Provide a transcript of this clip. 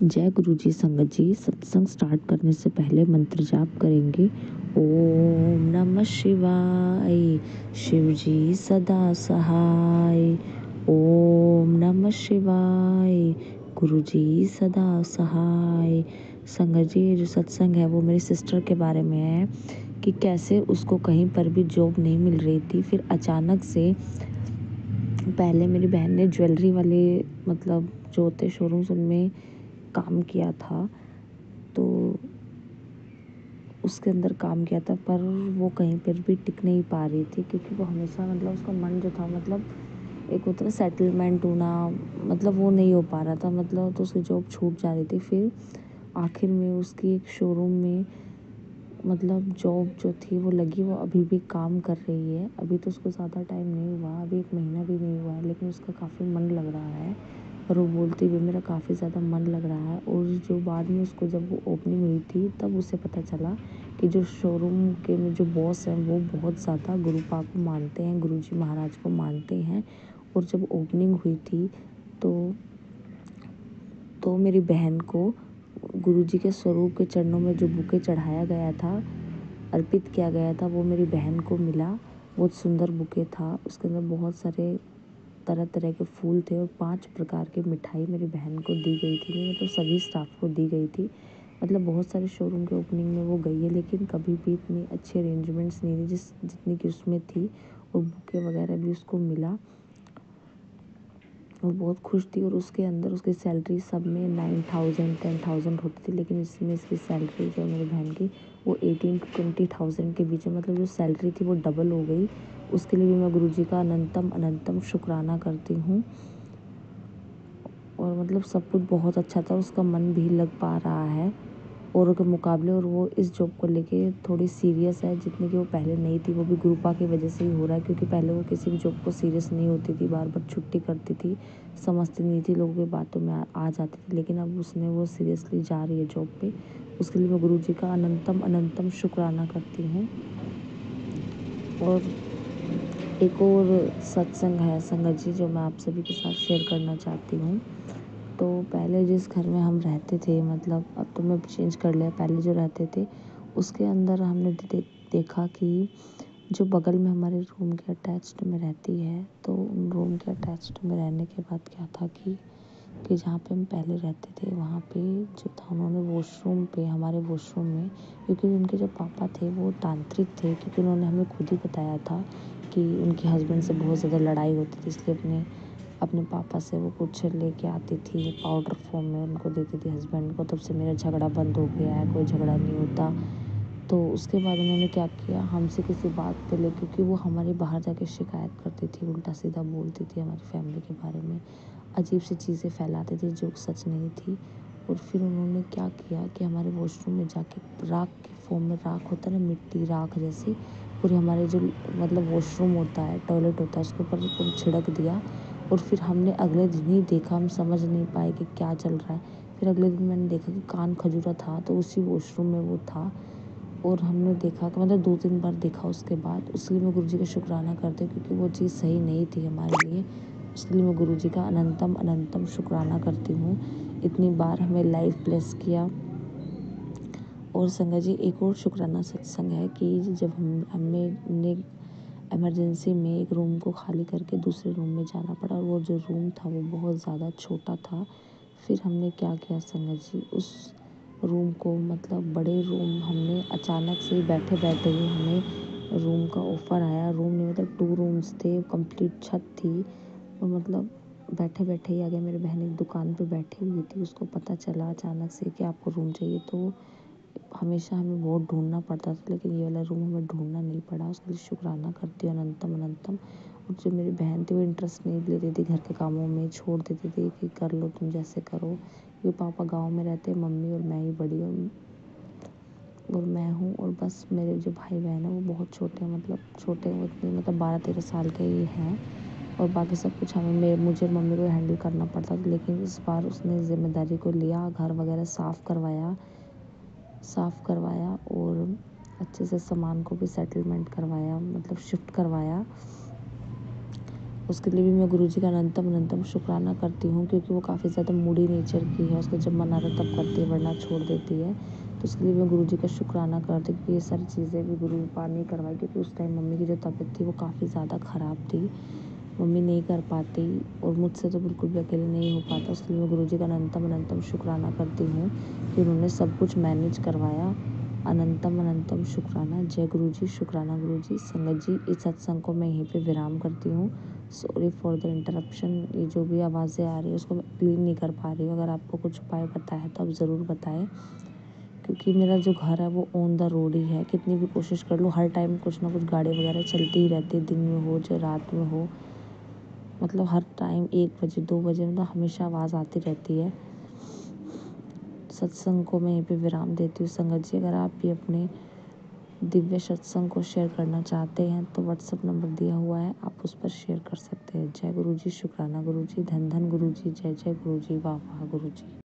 जय गुरु जी। संगत जी, सत्संग स्टार्ट करने से पहले मंत्र जाप करेंगे। ओम नमः शिवाय, शिव जी सदा सहाय। ओम नमः शिवाय, गुरु जी सदा सहाय। संगत जी, ये जो सत्संग है वो मेरी सिस्टर के बारे में है कि कैसे उसको कहीं पर भी जॉब नहीं मिल रही थी। फिर अचानक से पहले मेरी बहन ने ज्वेलरी वाले मतलब जो होते शोरूम्स उनमें काम किया था, तो उसके अंदर काम किया था, पर वो कहीं पर भी टिक नहीं पा रही थी क्योंकि वो हमेशा मतलब उसका मन जो था मतलब एक होता है सेटलमेंट होना, मतलब वो नहीं हो पा रहा था, मतलब तो उसकी जॉब छूट जा रही थी। फिर आखिर में उसकी एक शोरूम में मतलब जॉब जो थी वो लगी। वो अभी भी काम कर रही है। अभी तो उसको ज़्यादा टाइम नहीं हुआ, अभी 1 महीना भी नहीं हुआ है, लेकिन उसका काफ़ी मन लग रहा है और वो बोलती भी मेरा काफ़ी ज़्यादा मन लग रहा है। और जो बाद में उसको जब वो ओपनिंग हुई थी तब उसे पता चला कि जो शोरूम के में जो बॉस हैं वो बहुत ज़्यादा गुरुपा को मानते हैं, गुरुजी महाराज को मानते हैं। और जब ओपनिंग हुई थी तो मेरी बहन को गुरुजी के स्वरूप के चरणों में जो बुके चढ़ाया गया था, अर्पित किया गया था, वो मेरी बहन को मिला। बहुत सुंदर बुके था, उसके अंदर बहुत सारे तरह तरह के फूल थे और 5 प्रकार की मिठाई मेरी बहन को दी गई थी, मतलब सभी स्टाफ को दी गई थी। मतलब बहुत सारे शोरूम के ओपनिंग में वो गई है, लेकिन कभी भी इतनी अच्छी अरेंजमेंट्स नहीं थी जितनी कि उसमें थी। और बुके वगैरह भी उसको मिला, वो बहुत खुश थी। और उसके अंदर उसकी सैलरी सब में 9,000 10,000 होती थी, लेकिन इसमें इसकी सैलरी जो मेरी बहन की वो 18 to 20,000 के बीच में, मतलब जो सैलरी थी वो डबल हो गई। उसके लिए भी मैं गुरुजी का अनंतम अनंतम शुक्राना करती हूँ। और मतलब सब कुछ बहुत अच्छा था, उसका मन भी लग पा रहा है औरों के मुकाबले। और वो इस जॉब को लेके थोड़ी सीरियस है, जितनी कि वो पहले नहीं थी। वो भी गुरुपा की वजह से ही हो रहा है, क्योंकि पहले वो किसी भी जॉब को सीरियस नहीं होती थी, बार बार छुट्टी करती थी, समझती नहीं थी, लोगों की बातों में आ जाती थी। लेकिन अब उसने वो सीरियसली जा रही है जॉब पे। उसके लिए मैं गुरुजी का अनंतम अनंतम शुक्राना करती हूँ। और एक और सत्संग है संगत जी जो मैं आप सभी के साथ शेयर करना चाहती हूँ। तो पहले जिस घर में हम रहते थे, मतलब अब तो मैं चेंज कर लिया, पहले जो रहते थे उसके अंदर हमने देखा कि जो बगल में हमारे रूम के अटैच्ड में रहती है, तो उन रूम के अटैच्ड में रहने के बाद क्या था कि जहाँ पे हम पहले रहते थे वहाँ पे जो था, उन्होंने वॉशरूम पे, हमारे वॉशरूम में, क्योंकि उनके जो पापा थे वो तांत्रिक थे, क्योंकि उन्होंने हमें खुद ही बताया था कि उनके हस्बैंड से बहुत ज़्यादा लड़ाई होती थी, इसलिए अपने पापा से वो कुछ लेके आती थी पाउडर फॉर्म में, उनको देती थी हस्बैंड को। तब से मेरा झगड़ा बंद हो गया है, कोई झगड़ा नहीं होता। तो उसके बाद उन्होंने क्या किया, हमसे किसी बात पे ले, क्योंकि वो हमारी बाहर जाके शिकायत करती थी, उल्टा सीधा बोलती थी हमारी फैमिली के बारे में, अजीब सी चीज़ें फैलाते थे जो सच नहीं थी। और फिर उन्होंने क्या किया कि हमारे वॉशरूम में जाके राख के फॉर्म में, राख होता है ना, मिट्टी राख जैसी, पूरे हमारे जो मतलब वॉशरूम होता है, टॉयलेट होता है, उसके ऊपर पूरा छिड़क दिया। और फिर हमने अगले दिन ही देखा, हम समझ नहीं पाए कि क्या चल रहा है। फिर अगले दिन मैंने देखा कि कान खजूरा था, तो उसी वॉशरूम में वो था। और हमने देखा कि मतलब 2-3 बार देखा उसके बाद। उसके लिए मैं गुरुजी का शुक्राना करती हूँ, क्योंकि वो चीज़ सही नहीं थी हमारे लिए। उसके लिए मैं गुरुजी का अनंतम अनंतम शुक्राना करती हूँ, इतनी बार हमें लाइफ ब्लेस किया। और संगत जी, एक और शुक्राना सत्संग है कि जब हमने इमरजेंसी में एक रूम को खाली करके दूसरे रूम में जाना पड़ा, और वो जो रूम था वो बहुत ज़्यादा छोटा था। फिर हमने क्या किया संगत जी, उस रूम को, मतलब बड़े रूम, हमने अचानक से बैठे बैठे ही हमें रूम का ऑफ़र आया। रूम नहीं, मतलब 2 रूम्स थे, कंप्लीट छत थी। और मतलब बैठे बैठे ही आ गया। मेरी बहन एक दुकान पे बैठी हुई थी, उसको पता चला अचानक से कि आपको रूम चाहिए। तो हमेशा हमें बहुत ढूंढना पड़ता था, लेकिन ये वाला रूम हमें ढूंढना नहीं पड़ा। उसके लिए शुक्राना करती हूँ अनंतम अनंतम। और जो मेरी बहन थी वो इंटरेस्ट नहीं लेती थी घर के कामों में, छोड़ देती थी कि कर लो तुम जैसे करो, क्योंकि पापा गांव में रहते, मम्मी और मैं ही बड़ी और मैं हूँ। और बस मेरे जो भाई बहन हैं वो बहुत छोटे हैं, मतलब छोटे वो इतने मतलब 12-13 साल के ही हैं। और बाकी सब कुछ मुझे और मम्मी को हैंडल करना पड़ता था। लेकिन इस बार उसने ज़िम्मेदारी को लिया, घर वगैरह साफ़ करवाया और अच्छे से सामान को भी सेटलमेंट करवाया, मतलब शिफ्ट करवाया। उसके लिए भी मैं गुरुजी का अनंतम अनंतम शुक्राना करती हूँ, क्योंकि वो काफ़ी ज़्यादा मूडी नेचर की है। उसको जब मन आता है तब करती है, वरना छोड़ देती है। तो उसके लिए मैं गुरुजी का शुक्राना करती हूँ कि ये सारी चीज़ें भी गुरु कृपा ने करवाई, क्योंकि उस टाइम मम्मी की जो तबीयत थी वो काफ़ी ज़्यादा ख़राब थी। मम्मी नहीं कर पाती और मुझसे तो बिल्कुल भी अकेले नहीं हो पाता। उसके लिए मैं गुरुजी का अनंतम अनंतम शुक्राना करती हूँ कि उन्होंने सब कुछ मैनेज करवाया। अनंतम अनंतम शुक्राना। जय गुरुजी, शुक्राना गुरुजी। संगत जी, इस सत्संग को मैं यहीं पे विराम करती हूँ। Sorry for the interruption. ये जो भी आवाज़ें आ रही है उसको मैं क्लीन नहीं कर पा रही हूँ। अगर आपको कुछ उपाय पता है तो आप ज़रूर बताएं, क्योंकि मेरा जो घर है वो ऑन द रोड ही है। कितनी भी कोशिश कर लूँ, हर टाइम कुछ ना कुछ गाड़ी वगैरह चलती ही रहती है, दिन में हो चाहे रात में हो। मतलब हर टाइम 1 बजे 2 बजे मतलब हमेशा आवाज़ आती रहती है। सत्संग को मैं यहीं पे विराम देती हूँ। संगत जी, अगर आप भी अपने दिव्य सत्संग को शेयर करना चाहते हैं तो व्हाट्सएप नंबर दिया हुआ है, आप उस पर शेयर कर सकते हैं। जय गुरुजी, शुक्राना गुरुजी, धन धन गुरुजी, जय जय गुरुजी, वाह वाह गुरुजी।